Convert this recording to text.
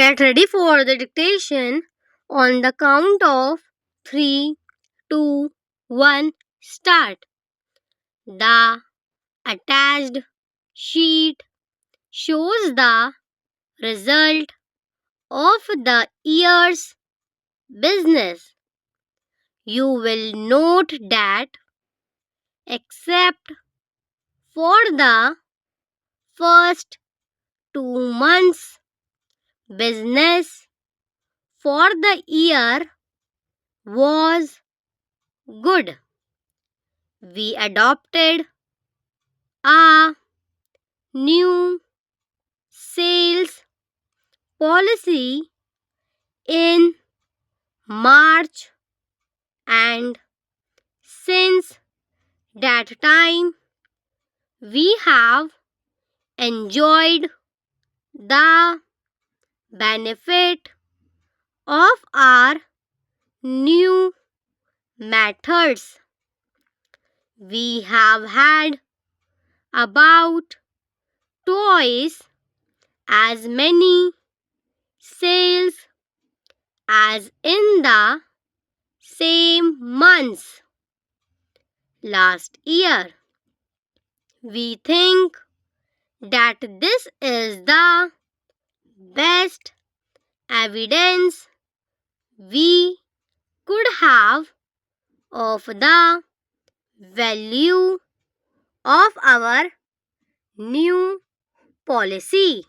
Get ready for the dictation on the count of 3, 2, 1, start. The attached sheet shows the result of the year's business. You will note that except for the first 2 months, business for the year was good. We adopted a new sales policy in March, and since that time we have enjoyed the benefit of our new methods. We have had about twice as many sales as in the same months last year. We think that this is the best evidence we could have of the value of our new policy.